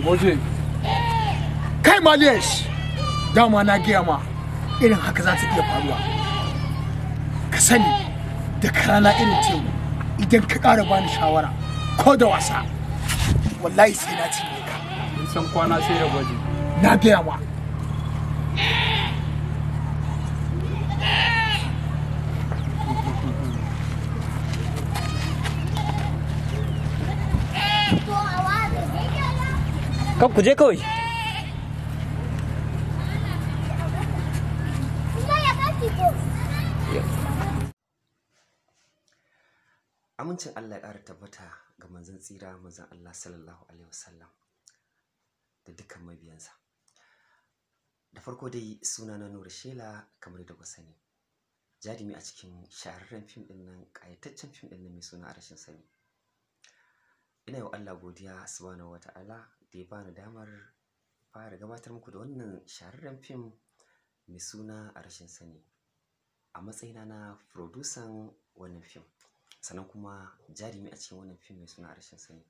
Waje. Kai Maliyash, dama na gaya ma irin haka za ta iya faruwa. Ka sani da karana irin teku idan ka ƙara bani shawara ko da wasa, wallahi sai na cinye ka. San kwana sai ya gwaji. Na gaya ma. Kan ku je kawai. Amincin Allah ya ƙara tabbata ga manzon tsira manzon Allah sallallahu alaihi wasallam da dukkan mabiyansa. Da farko dai suna na Nura Shela kamar da ku sani. Jarumi a cikin shahararren fim ɗin nan, ƙayataccen fim ɗin nan mai suna A Rashin Sani. Ina yi wa Allah godiya subhanahu wata'ala da ya bani damar fara gabatar muku da wannan shahararren fim mai suna A Rashin Sani a matsayina na furodusan wannan fim, sannan kuma jarumi a cikin wannan fim mai suna A Rashin Sani.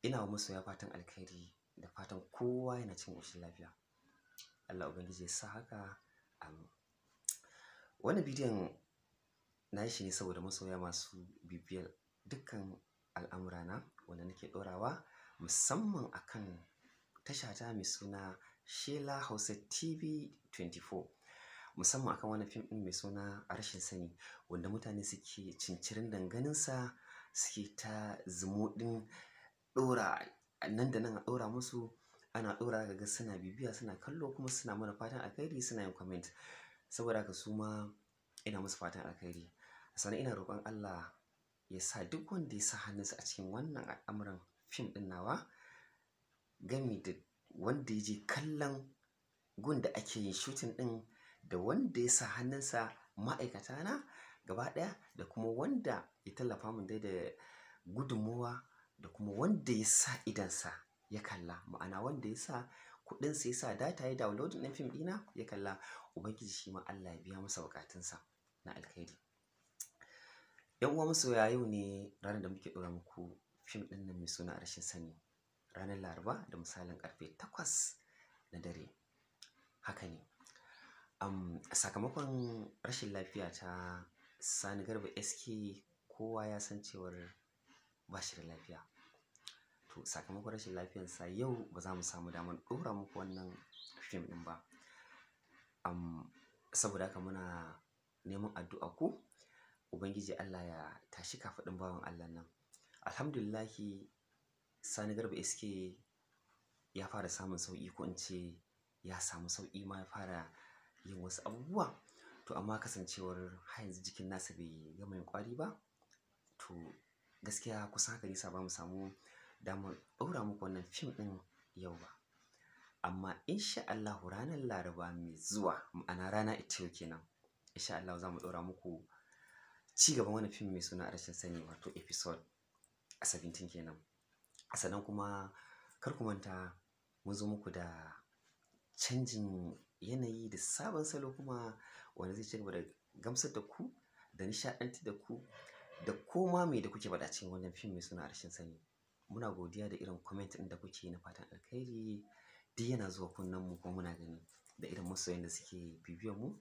Ina wa masoya fatan alkhairi da fatan kowa yana cikin ƙoshin lafiya. Allah Ubangiji ya sa haka. Amin. Wannan bidiyon na yi shi ne saboda masoya masu bibiyar dukkan al'amurana wanda nake ɗorawa musamman akan tashata mai suna Shela Hausa TV 24, musamman akan wannan fim ɗin mai suna A Rashin Sani, wanda mutane suke cincirin danganinsa, suke ta zumuɗin ɗora nan da nan a ɗora musu, ana ɗora ga suna bibiya, suna kallo, kuma suna mana fatan alkhairi, suna yin comment. Saboda haka su ma ina musu fatan alkhairi. Sannan ina roƙon Allah ya sa duk wanda ya sa hannunsa a cikin wannan al'amuran fim ɗin nawa, gami da wanda ya je kallon gun da ake yin shooting ɗin, da wanda ya sa hannunsa ma'aikata na gaba ɗaya, da kuma wanda ya tallafa min dai da gudunmuwa, da kuma wanda ya sa idansa ya kalla, ma'ana wanda ya sa kuɗinsa, ya sa data ya download ɗin fim ɗina ya kalla, Ubangiji shi ma Allah ya biya masa bukatunsa na alkhairi. Yan uwa masoya, yau ne ranar da muke ɗora muku fim ɗin nan mai suna A Rashin Sani, ranar Laraba da misalin ƙarfe 8 na dare. Haka ne. Sakamakon rashin lafiya ta Sani Garba SK, kowa ya san cewar ba shi da lafiya. To sakamakon rashin lafiyarsa yau ba za mu samu damar ɗora muku wannan fim ɗin ba. Saboda haka muna neman addu'a ku, Ubangiji Allah ya tashi kafaɗin bawan Allah nan. Alhamdulillahi, Sani Garba SK ya fara samun sauƙi, ko in ce ya samu sauƙi ma, ya fara yin wasu abubuwa. To amma kasancewar har yanzu jikin nasa bai gama yin ƙwari ba, to gaskiya kusan haka nisa ba mu samu damar ɗora muku wannan fim ɗin yau ba. Amma insha Allahu ranar Laraba mai zuwa, ma'ana rana ita yau kenan, insha Allah za mu ɗora muku ci gaban wannan fim mai suna A Rashin Sani, wato episode 17 kenan. Sannan kuma kar ku manta mun zo muku da canjin yanayi da sabon salo kuma wanda zai ci gaba da gamsar da ku, da nishaɗantar da ku, da koma mai da kuke faɗa cikin wannan fim mai suna A Rashin Sani. Muna godiya da irin comment ɗin da kuke na fatan alkhairi, duk yana zuwa kunnen mu kuma muna gani, da irin masoyan da suke bibiyar mu.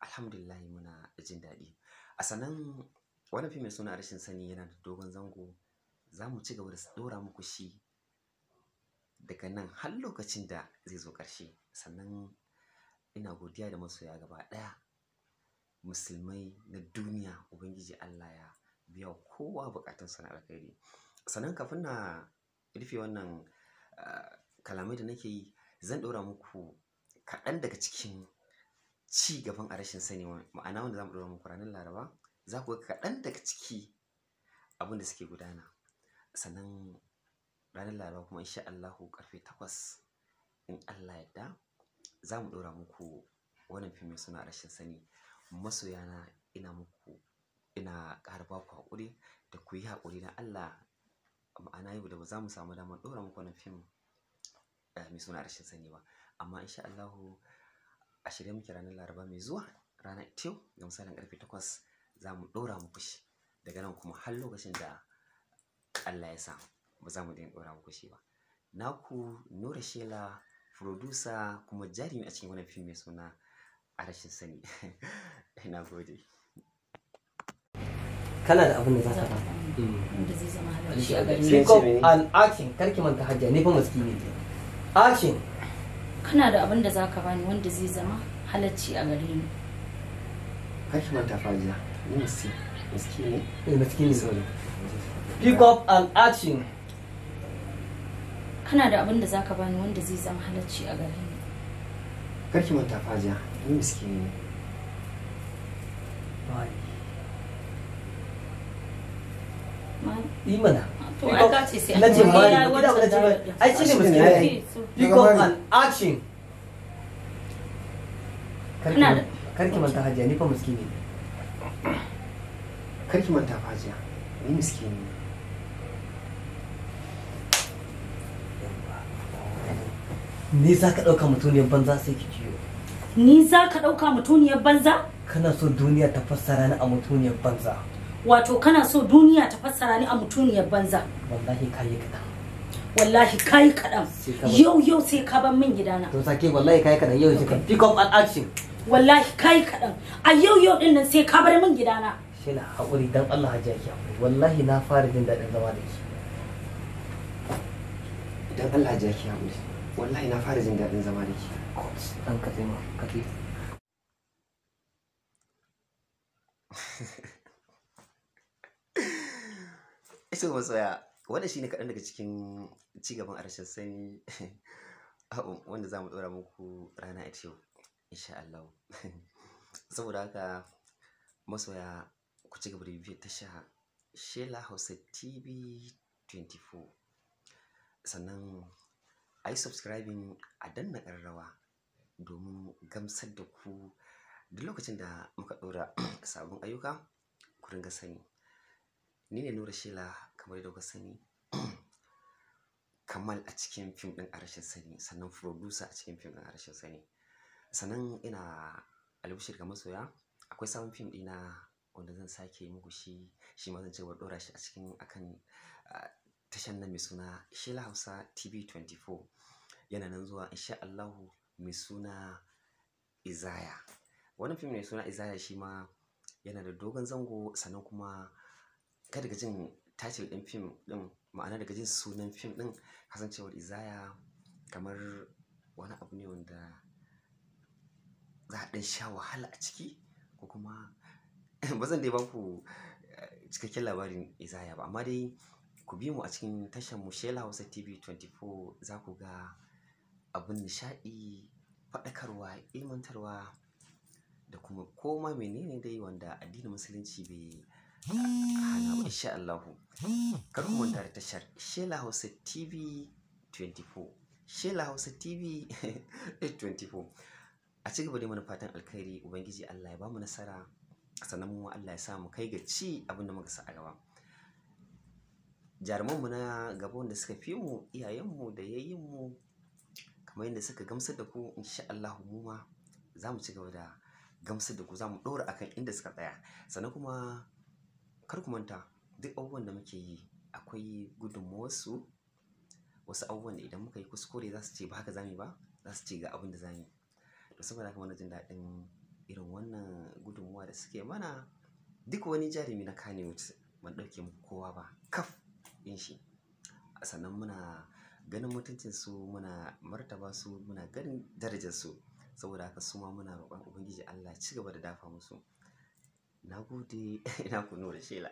Alhamdulillah muna jin daɗi. A sannan wannan fim mai suna A Rashin Sani yana da dogon zango. Za mu ci gaba da ɗora muku shi daga nan har lokacin da zai zo ƙarshe. Sannan ina godiya da masoya gaba ɗaya, musulmai na duniya, Ubangiji Allah ya biya kowa buƙatunsa na alkhairi. Sannan kafin na rufe wannan kalamai da nake yi, zan ɗora muku kaɗan daga cikin ci gaban A Rashin Sani, ma'ana wanda za mu ɗora muku ranar Laraba. Za ku ga kaɗan daga ciki abin da suke gudana. Sannan ranar Laraba kuma insha Allahu ƙarfe 8 in Allah yadda za mu ɗora muku wannan fim mai suna A Rashin Sani. Masoyana, ina ƙara ba ku haƙuri da ku yi haƙuri na Allah, ma'ana yau da ba za mu samu damar ɗora muku wannan fim mai suna A Rashin Sani ba. Amma insha Allahu a shirye muke ranar Laraba mai zuwa, rana ita yau ga misalin ƙarfe 8 za mu ɗora muku shi. Daga nan kuma har lokacin da Allah ya sa ba za mu daina ɗora muku shi ba. naku Nura Shela, producer kuma jarumi a cikin wannan fim mai suna a rashin sani. Na gode. Kana da abin da za ka ba. wanda zai zama halarci a gare ni. Pick up and action. Karki manta hajja ni fa maskini ne. Action. Kana da abin da za ka bani wanda zai zama halarci a gare ni. Karki manta fajiya, ni miskini. Maskini sorry. Pick up and action. Kana da abin da za ka bani wanda zai zama halarci a gare ni. Karki manta fajiya, ni miskini ne. Yi mana. To ai ka ce sai Na ce an ma yi gida ba ce ba. Ai shi ne Action miskini. ne. Pick up and action. Kana da Karki manta hajja ni fa miskini ne. Karki manta fajiya, ni miskini ne. Ni za ka ɗauka mutuniyar banza sai ki jiyo. Ni za ka ɗauka mutuniyar banza? Kana so duniya ta fassara ni a mutuniyar banza. Wato kana so duniya ta fassara ni a mutuniyar banza? Wallahi kayi kaɗan. Wallahi kayi kaɗan. Sai ka bar- Yau sai ka bar min gidana. To sake wallahi kayi kaɗan yau sai ka pick up and action. Wallahi kayi kaɗan. A yau din nan sai ka bar min gidana. Shela haƙuri dan Allah hajja ki haƙuri. Wallahi na fara jin daɗin zama da ki. Dan Allah ja ki haƙuri. Wallahi na fara jin daɗin zama da ki. Dan ka tsima ka fi. Ita masoya, wannan shine kaɗan daga cikin cigaban harshen sani wanda za mu ɗora muku rana a yau, insha Allah. Saboda haka masoya ku ci gaba da bibiyar tasha Shela Hausa TV 24. Sannan a yi subscribing a danna ƙararrawa domin gamsar da ku duk lokacin da muka ɗora sabon ayyuka ku ringa sani. Ni ne Nura Shela kamar yadda kuka sani. Kamal a cikin fim ɗin a rashin sani, sannan producer a cikin fim ɗin a rashin sani. Sannan ina albishir ga masoya, akwai sabon fim ɗina wanda zan sake muku shi ma zan ce ɗora shi a cikin akan tashan nan mai suna Shela Hausa TV 24. Yana nan zuwa insha Allahu mai suna Izaya. Wannan fim mai suna Izaya shi ma yana da dogon zango, sannan kuma kada daga jin title ɗin fim ɗin, ma'ana daga jin sunan fim ɗin kasancewar Izaya kamar wani abu ne wanda za a ɗan sha wahala a ciki, ko kuma ba zan dai ba ku cikakken labarin Izaya ba, amma dai ku bi mu a cikin tashar mu Shela Hausa TV 24. za ku ga abin nishaɗi, faɗakarwa, ilmantarwa da kuma koma menene dai wanda addinin musulunci bai hana ba insha Allahu. Kar ku manta da tashar Shela Hausa TV 24. Shela Hausa TV 24. A ci gaba da mana fatan alkhairi, ubangiji Allah ya bamu nasara, sannan mu Allah ya sa mu kai ga ci abin da muka sa a gaba. Jarumanmu na gaba wanda suka fi mu, iyayenmu da yayyinmu, kamar yadda suka gamsar da ku, insha Allah mu ma za mu ci gaba da gamsar da ku, za mu ɗora akan inda suka tsaya. Sannan kuma kar ku manta duk abubuwan da muke yi akwai gudunmawarsu. Wasu abubuwan da idan muka yi kuskure za su ce ba haka za mu yi ba, za su ce ga abin da za mu yi. To saboda haka muna jin daɗin irin wannan gudunmawa da suke mana. Duk wani jarumi na Kannywood ban ɗauke muku kowa ba, kaf yin shi. Sannan muna ganin mutuncinsu, muna martaba su, muna ganin darajarsu. Saboda haka su ma muna roƙon ubangiji Allah ya ci gaba da dafa musu. Na gode, ina ku Nura Shela.